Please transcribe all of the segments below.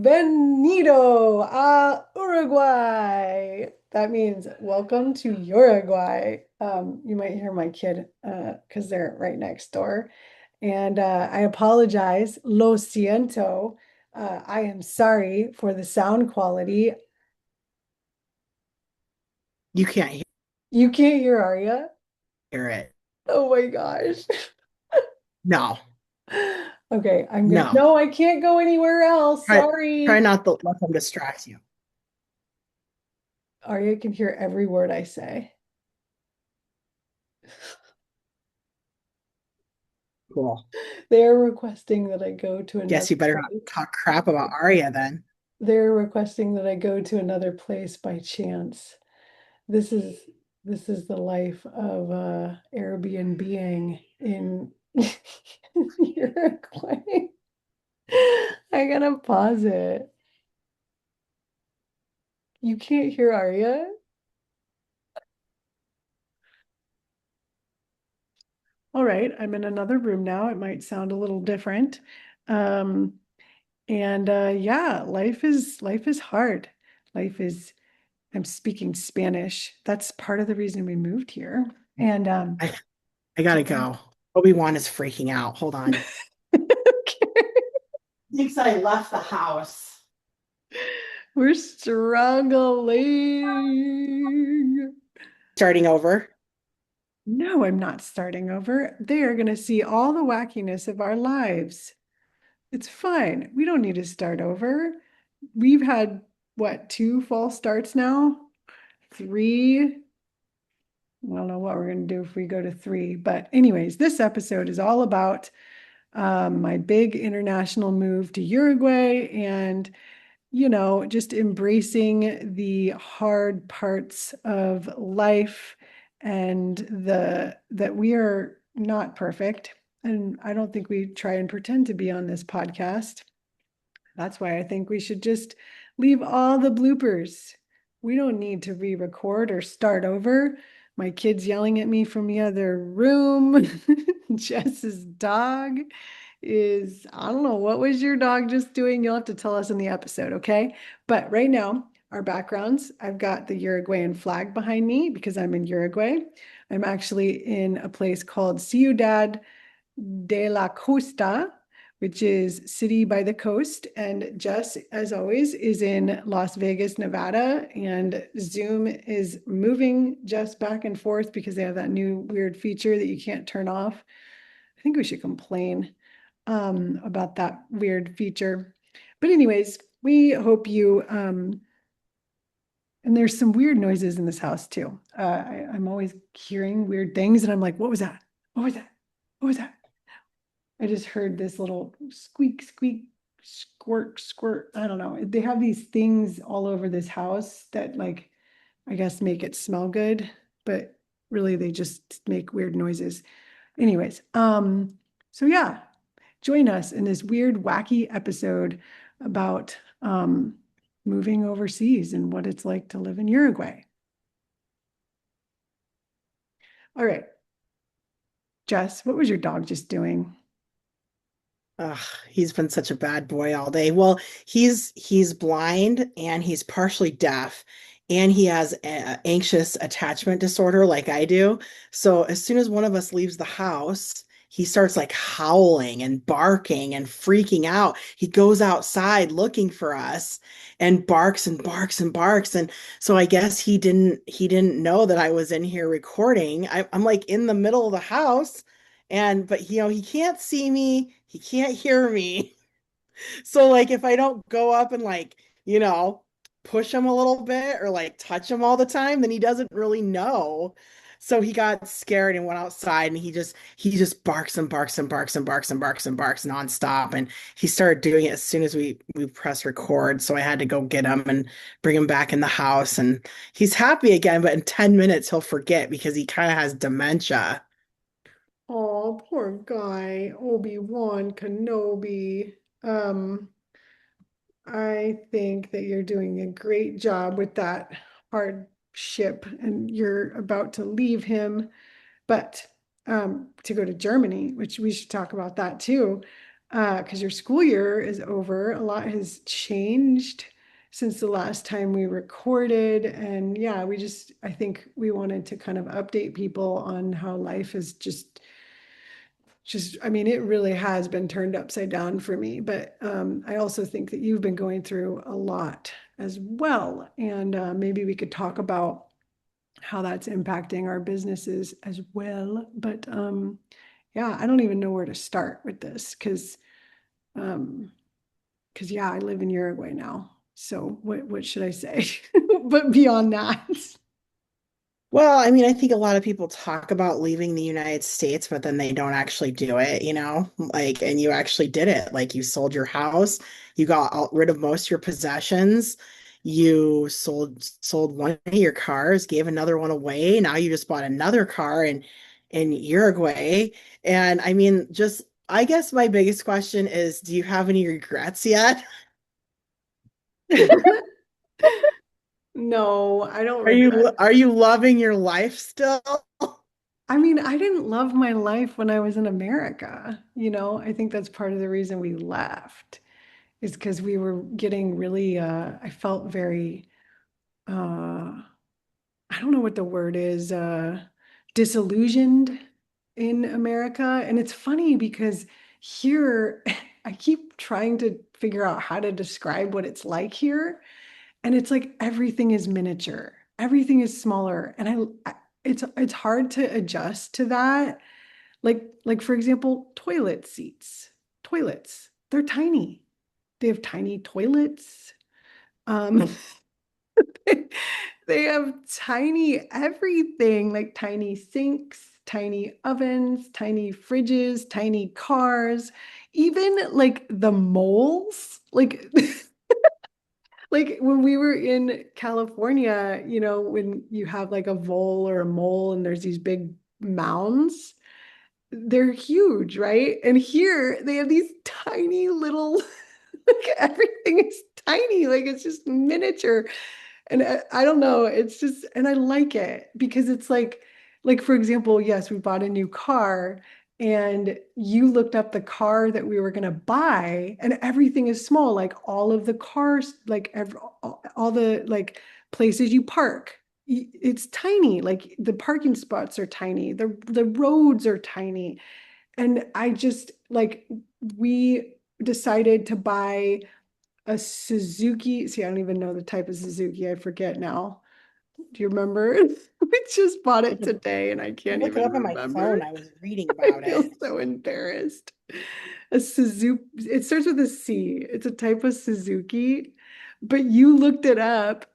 Bienvenido a Uruguay. That means welcome to Uruguay. You might hear my kid because they're right next door. And I apologize. Lo siento. I am sorry for the sound quality. You can't You can't hear Arya? hear it. Oh my gosh. No, Okay, I'm gonna. no. No, I can't go anywhere else. Try, try Sorry. not to let them distract you. Arya can hear every word I say. Cool. They're requesting that I go to Guess another you better not place. talk crap about Arya then. They're requesting that I go to another place by chance. This is this is the life of Airbnb-ing in Uruguay. I gotta pause it. You can't hear Arya? All right, I'm in another room now. It might sound a little different. Um, and yeah, life is hard. Life is I'm speaking Spanish. That's part of the reason we moved here. And I, I gotta go. Obi-Wan is freaking out. Hold on. Thinks I left the house. we're struggling. Starting over. No, I'm not starting over. They are going to see all the wackiness of our lives. It's fine. We don't need to start over. We've had what, two false starts now? Three. I don't know what we're going to do if we go to three. But, anyways, this episode is all about my big international move to Uruguay and, just embracing the hard parts of life and that we are not perfect. And I don't think we try and pretend to be on this podcast. That's why I think we should just leave all the bloopers. We don't need to re-record or start over. My kid's yelling at me from the other room. Jess's dog is, I don't know, what was your dog just doing? You'll have to tell us in the episode, okay? But right now, our backgrounds, I've got the Uruguayan flag behind me because I'm in Uruguay. I'm actually in a place called Ciudad de la Costa, which is city by the coast. And Jess, as always, is in Las Vegas, Nevada. And Zoom is moving Jess back and forth because they have that new weird feature that you can't turn off. I think we should complain about that weird feature. But, anyways, we hope you. And there's some weird noises in this house too. I'm always hearing weird things, and I'm like, what was that? What was that? What was that? I just heard this little squeak, squeak, squirt, squirt. I don't know. They have these things all over this house that, like, I guess make it smell good, but really they just make weird noises. Anyways, so yeah, join us in this weird, wacky episode about moving overseas and what it's like to live in Uruguay. All right, Jess, what was your dog just doing? Ugh, he's been such a bad boy all day. Well, he's blind and he's partially deaf and he has anxious attachment disorder like I do. So as soon as one of us leaves the house, he starts like howling and barking and freaking out. He goes outside looking for us and barks and barks and barks. And so I guess he didn't know that I was in here recording. I'm like in the middle of the house and but he can't see me, he can't hear me. So like if I don't go up and like, you know, push him a little bit or like touch him all the time, then he doesn't really know. So he got scared and went outside and he just barks and barks and barks and barks and barks and barks nonstop. And he started doing it as soon as we press record. So I had to go get him and bring him back in the house. And he's happy again, but in 10 minutes he'll forget because he kind of has dementia. Oh, poor guy, Obi-Wan Kenobi. Um, I think that you're doing a great job with that hardship and you're about to leave him, but to go to Germany, which we should talk about that too. because your school year is over. A lot has changed since the last time we recorded. And yeah, I think we wanted to kind of update people on how life is I mean, it really has been turned upside down for me. But I also think that you've been going through a lot as well. And maybe we could talk about how that's impacting our businesses as well. But yeah, I don't even know where to start with this um, yeah, I live in Uruguay now. So what should I say? But beyond that, Well, I mean, I think a lot of people talk about leaving the United States, but then they don't actually do it, you know? Like, and you actually did it. Like, you sold your house, you got rid of most of your possessions, you sold one of your cars, gave another one away. Now you just bought another car in Uruguay. And I mean, just I guess my biggest question is, do you have any regrets yet? no, I don't Are regret. you loving your life still? I mean, I didn't love my life when I was in America. I think that's part of the reason we left is because we were getting really, I felt very, I don't know what the word is, disillusioned in America. And it's funny because here, I keep trying to figure out how to describe what it's like here. And it's like everything is miniature, everything is smaller. And it's hard to adjust to that. Like for example, toilet seats, toilets, they're tiny. They have tiny toilets. Um, they have tiny everything, like tiny sinks, tiny ovens, tiny fridges, tiny cars, even like the moles. Like when we were in California, when you have like a vole or a mole and there's these big mounds, they're huge, right? And here they have these tiny little, like everything is tiny, like it's just miniature. And I don't know, it's just, and I like it because it's like for example, yes, we bought a new car and you looked up the car that we were going to buy and everything is small, like all of the cars, like all the like places you park. It's tiny, like the parking spots are tiny, the roads are tiny. And I just like we decided to buy a Suzuki. See, I don't even know the type of Suzuki. I forget now. Do you remember? We just bought I it can today and I can't look it even up on my remember. phone. I was reading I about feel it. so embarrassed. A Suzuki, it starts with a C. It's a type of Suzuki, but you looked it up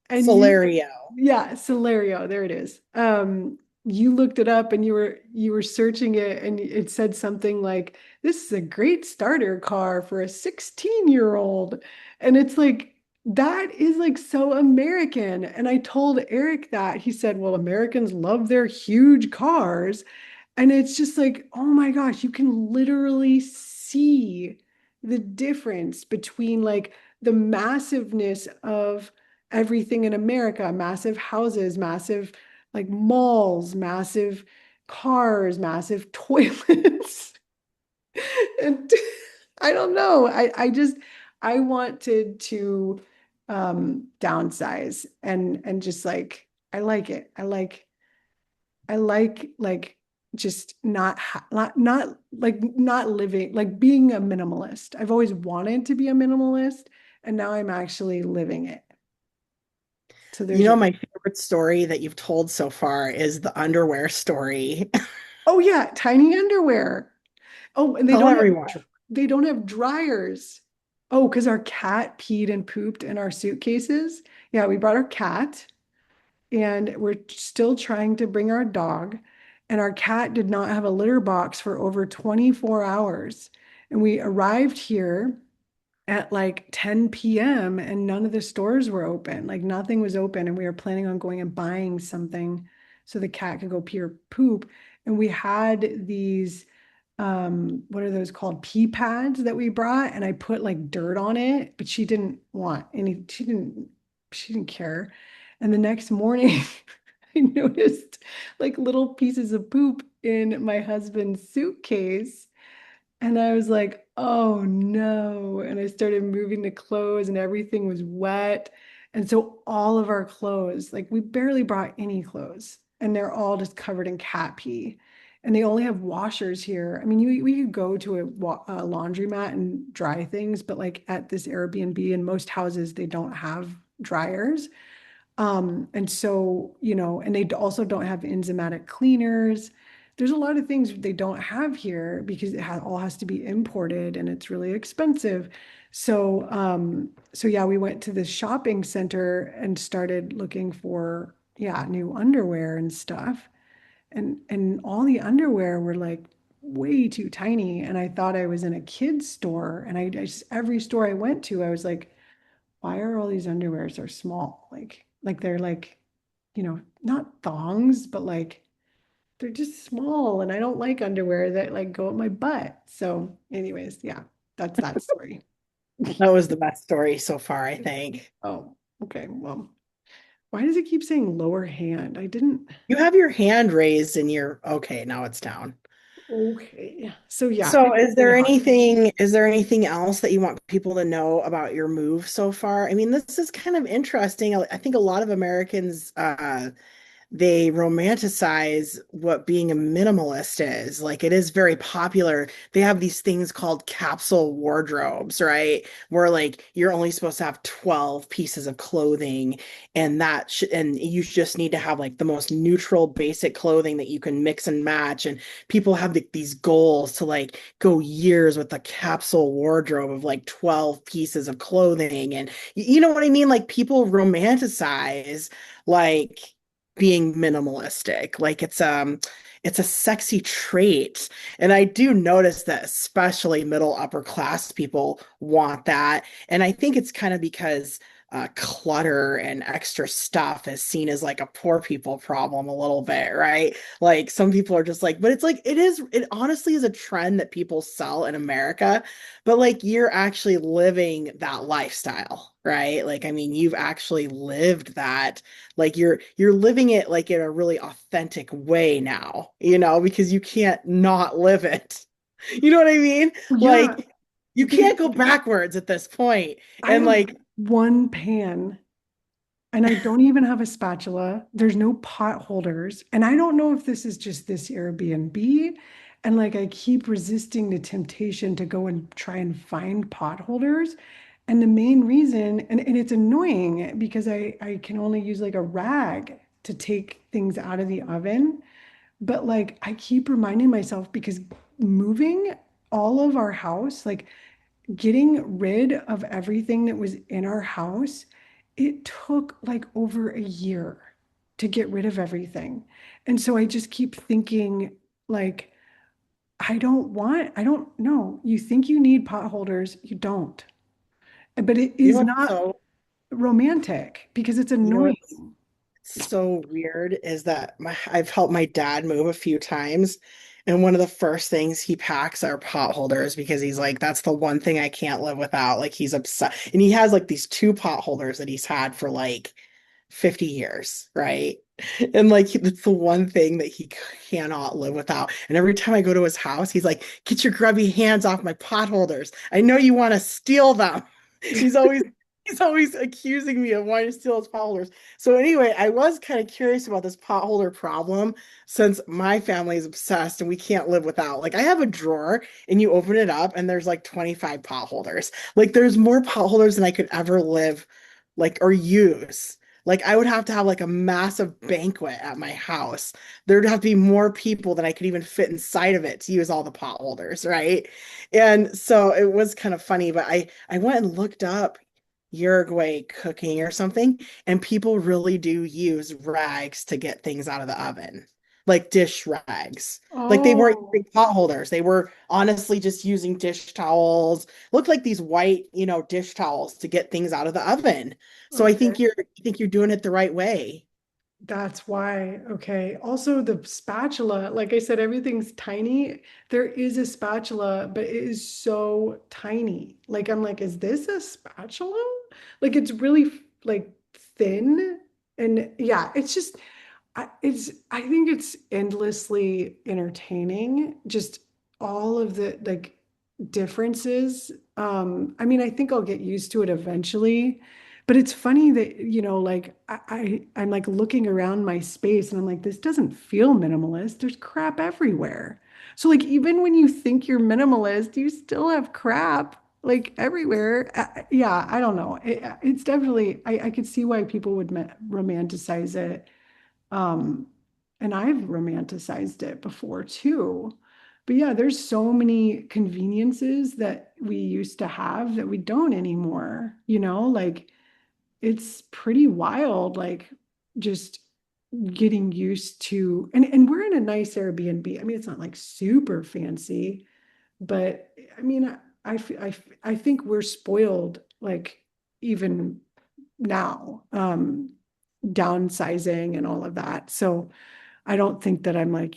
and Celerio. yeah, Celerio, there it is. You looked it up and you were searching it and it said something like, this is a great starter car for a 16-year-old. And it's like, that is like so American. And I told Eric that. He said, well, Americans love their huge cars. And it's just like, oh my gosh, you can literally see the difference between like the massiveness of everything in America, massive houses, massive like malls, massive cars, massive toilets. And I don't know. I wanted to downsize and just like I like it. I like just not living, like being a minimalist. I've always wanted to be a minimalist, and now I'm actually living it. So You there's know, your, my favorite story that you've told so far is the underwear story. oh yeah, tiny underwear. Oh, and Tell everyone. they don't have dryers. Oh, because our cat peed and pooped in our suitcases. Yeah, we brought our cat. And we're still trying to bring our dog. And our cat did not have a litter box for over 24 hours. And we arrived here at like 10 p.m. and none of the stores were open. Like nothing was open. And we were planning on going and buying something so the cat could go pee or poop. And we had these, what are those called? Pee pads that we brought. And I put like dirt on it, but she didn't care. And the next morning, I noticed like little pieces of poop in my husband's suitcase. And I was like, oh no. And I started moving the clothes and everything was wet. And so all of our clothes, like we barely brought any clothes, and they're all just covered in cat pee. And they only have washers here. I mean, we could go to a laundromat and dry things, but like at this Airbnb in most houses, they don't have dryers. And so, and they also don't have enzymatic cleaners. There's a lot of things they don't have here because all has to be imported and it's really expensive. So yeah, we went to this shopping center and started looking for, yeah, new underwear and stuff. And all the underwear were like way too tiny. And I thought I was in a kid's store. And I just, every store I went to, I was like, why are all these underwears so small? Like they're like, not thongs, but like they're just small and I don't like underwear that like go up my butt. So anyways, yeah, that's that story. That was the best story so far, I think. Oh, okay. Well, why does it keep saying lower hand? I didn't. You have your hand raised and you're okay, now it's down. Okay. So yeah, So it's been hard. is there anything else that you want people to know about your move so far? I mean, this is kind of interesting. I think a lot of Americans they romanticize what being a minimalist is. Like it is very popular. They have these things called capsule wardrobes, right? Where like you're only supposed to have 12 pieces of clothing and you just need to have like the most neutral basic clothing that you can mix and match. And people have these goals to like go years with a capsule wardrobe of like 12 pieces of clothing. And you know what I mean? Like people romanticize like being minimalistic. Like it's a sexy trait. And I do notice that especially middle upper class people want that. And I think it's kind of because clutter and extra stuff is seen as like a poor people problem a little bit, right? Like some people are just like, but it's like it honestly is a trend that people sell in America, but like you're actually living that lifestyle, right? Like I mean, you've actually lived that, like you're living it like in a really authentic way now, because you can't not live it. You know what I mean? Yeah, Like you because can't go backwards at this point. I And have like, one pan. And I don't even have a spatula. There's no pot holders. And I don't know if this is just this Airbnb. And like I keep resisting the temptation to go and try and find pot holders. And the main reason, and it's annoying because I can only use like a rag to take things out of the oven. But like I keep reminding myself because moving all of our house, like getting rid of everything that was in our house, it took like over a year to get rid of everything. And so I just keep thinking, like, I don't know. You think you need pot holders, you don't. But it you is know what's not so romantic because it's you know what's annoying. so weird is that I've helped my dad move a few times, and one of the first things he packs are pot holders because he's like, that's the one thing I can't live without. Like he's upset. And he has like these two pot holders that he's had for like 50 years, right? And like that's the one thing that he cannot live without. And every time I go to his house, he's like, get your grubby hands off my pot holders. I know you want to steal them. He's always he's always accusing me of wanting to steal his pot holders. So anyway, I was kind of curious about this pot holder problem since my family is obsessed and we can't live without. Like I have a drawer and you open it up and there's like 25 pot holders. Like there's more pot holders than I could ever live like or use. Like I would have to have like a massive banquet at my house. There'd have to be more people than I could even fit inside of it to use all the pot holders, right? And so it was kind of funny, but I went and looked up Uruguay cooking or something, and people really do use rags to get things out of the oven, like dish rags. Like they weren't Oh, using pot holders. They were honestly just using dish towels. Look like these white, dish towels to get things out of the oven. So okay. I think you're doing it the right way. That's why. Okay. Also, the spatula, like I said, everything's tiny. There is a spatula, but it is so tiny. Like, I'm like, is this a spatula? Like, it's really like thin. And yeah, it's just, I think it's endlessly entertaining. Just all of the, like, differences. I mean, I think I'll get used to it eventually, but it's funny that, like I'm like looking around my space and I'm like, this doesn't feel minimalist. There's crap everywhere. So like even when you think you're minimalist, you still have crap like everywhere. Yeah, I don't know. It's definitely I could see why people would romanticize it. Um, and I've romanticized it before too. But yeah, there's so many conveniences that we used to have that we don't anymore, like it's pretty wild, like just getting used to, and we're in a nice Airbnb. I mean, it's not like super fancy, but I mean, I think we're spoiled, like even now, downsizing and all of that. So I don't think that I'm like,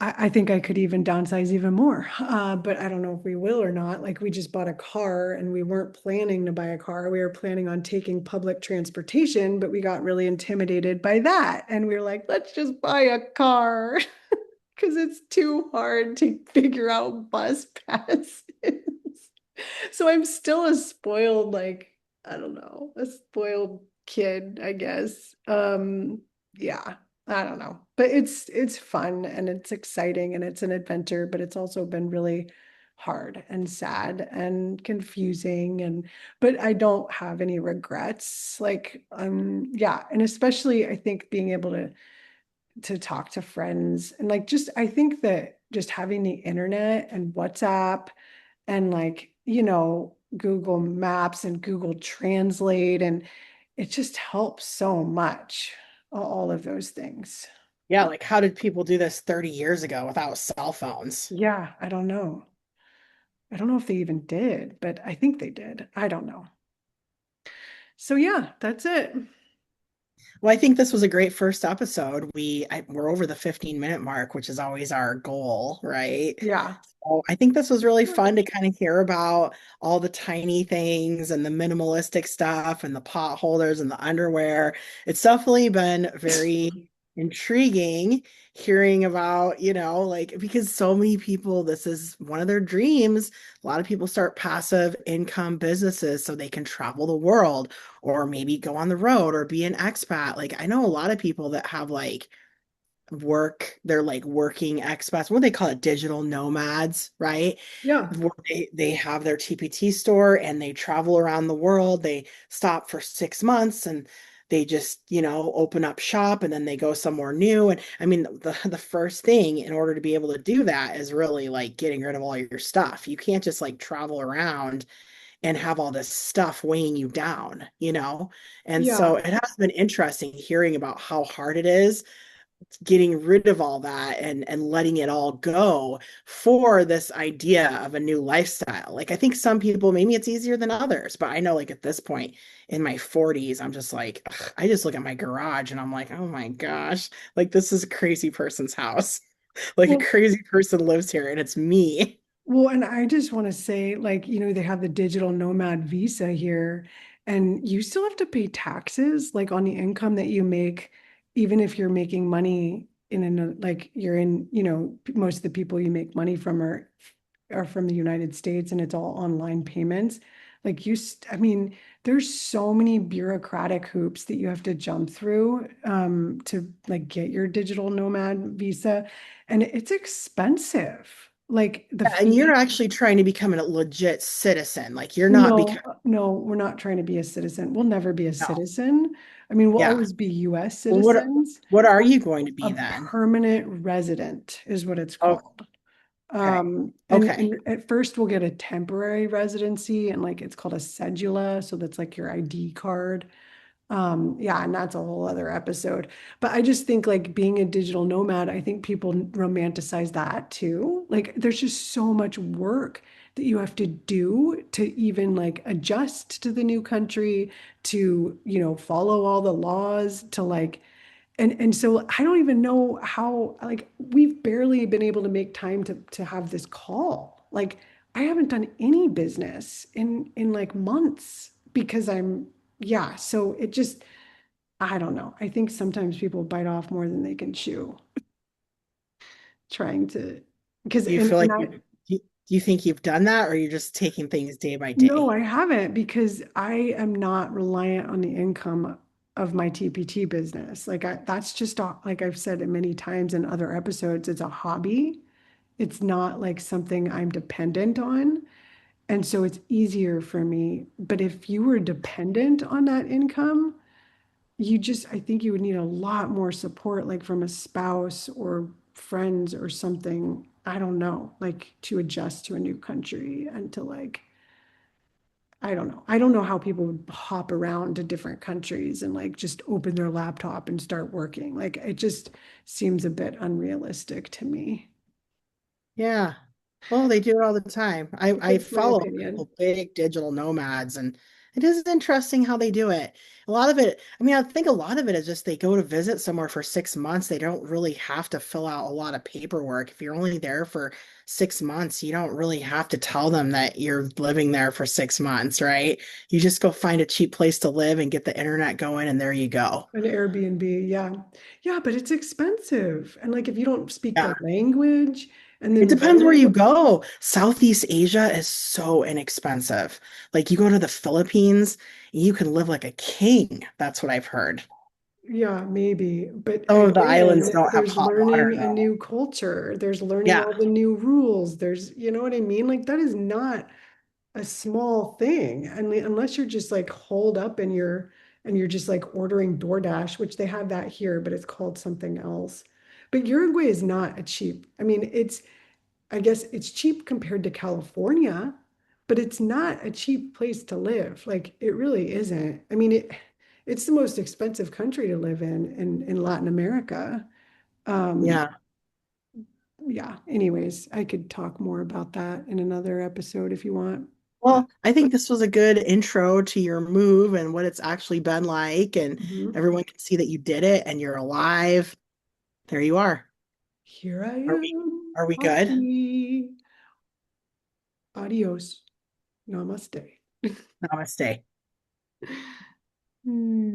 I think I could even downsize even more. But I don't know if we will or not. Like we just bought a car and we weren't planning to buy a car. We were planning on taking public transportation, but we got really intimidated by that. And we were like, let's just buy a car because it's too hard to figure out bus passes. So I'm still a spoiled, like, I don't know, a spoiled kid, I guess. Yeah, I don't know. But it's fun and it's exciting and it's an adventure, but it's also been really hard and sad and confusing and but I don't have any regrets. Like yeah, and especially I think being able to talk to friends and like just I think that just having the internet and WhatsApp and like, Google Maps and Google Translate and it just helps so much, all of those things. Yeah, like how did people do this 30 years ago without cell phones? Yeah, I don't know. I don't know if they even did, but I think they did. I don't know. So yeah, that's it. Well, I think this was a great first episode. We're over the 15-minute mark, which is always our goal, right? Yeah. So I think this was really fun to kind of hear about all the tiny things and the minimalistic stuff and the pot holders and the underwear. It's definitely been very intriguing hearing about, like because so many people, this is one of their dreams. A lot of people start passive income businesses so they can travel the world or maybe go on the road or be an expat. Like I know a lot of people that have like they're like working expats, what do they call it, digital nomads, right? Yeah. Where they have their TPT store and they travel around the world. They stop for 6 months and they just, open up shop and then they go somewhere new. And I mean, the first thing in order to be able to do that is really like getting rid of all your stuff. You can't just like travel around and have all this stuff weighing you down. And so Yeah. it has been interesting hearing about how hard it is getting rid of all that and letting it all go for this idea of a new lifestyle. Like I think some people maybe it's easier than others, but I know like at this point in my 40s, I'm just like ugh, I just look at my garage and I'm like, "Oh my gosh, like this is a crazy person's house." Like a Well, crazy person lives here and it's me. Well, and I just want to say, like, they have the digital nomad visa here, and you still have to pay taxes, like, on the income that you make, even if you're making money like, you're in, most of the people you make money from are from the United States, and it's all online payments. Like, I mean, there's so many bureaucratic hoops that you have to jump through, to like get your digital nomad visa, and it's expensive. Like the And you're fee, actually trying to become a legit citizen. Like you're not no, becoming, no, we're not trying to be a citizen. We'll never be a no. citizen. I mean, we'll Yeah. always be US Well, what citizens. what are We're you going to a be then? permanent resident is what it's Oh, called. okay. And Okay. at first we'll get a temporary residency and like it's called a cedula. So that's like your ID card. Yeah, and that's a whole other episode. But I just think like being a digital nomad, I think people romanticize that too. Like there's just so much work that you have to do to even like adjust to the new country, to, follow all the laws, to like and so I don't even know how like we've barely been able to make time to have this call. Like I haven't done any business in like months because yeah, so it just I don't know. I think sometimes people bite off more than they can chew trying to because Do you feel and like I do you think you've done that, or you're just taking things day by no, day? I haven't because I am not reliant on the income of my TPT business. That's just like I've said it many times in other episodes, it's a hobby. It's not like something I'm dependent on. And so it's easier for me. But if you were dependent on that income, I think you would need a lot more support, like from a spouse or friends or something. I don't know, like to adjust to a new country and to like, I don't know. I don't know how people would hop around to different countries and like just open their laptop and start working. Like it just seems a bit unrealistic to me. Yeah. Well, they do it all the time. I That's my follow a opinion. couple big digital nomads, and it is interesting how they do it. A lot of it, I mean, I think a lot of it is just they go to visit somewhere for 6 months. They don't really have to fill out a lot of paperwork. If you're only there for 6 months, you don't really have to tell them that you're living there for 6 months, right? You just go find a cheap place to live and get the internet going, and there you go. An Airbnb, yeah. Yeah, but it's expensive. And like if you don't speak the Yeah. language and It then depends where learning, you go. Southeast Asia is so inexpensive. Like you go to the Philippines, you can live like a king. That's what I've heard. yeah, maybe. But Some of the islands again, don't have there's hot water learning a though. new culture. There's learning Yeah, all the new rules. You know what I mean? Like that is not a small thing. And unless you're just like holed up in and you're just like ordering DoorDash, which they have that here, but it's called something else. But Uruguay is not a cheap. I mean, I guess it's cheap compared to California, but it's not a cheap place to live. Like it really isn't. I mean, it's the most expensive country to live in Latin America. Um, yeah. yeah, anyways, I could talk more about that in another episode if you want. But Well, I think this was a good intro to your move and what it's actually been like, and mhm. everyone can see that you did it and you're alive. There you are. Here I Are we am, are we good? happy. Adios. Namaste. Namaste. Hmm.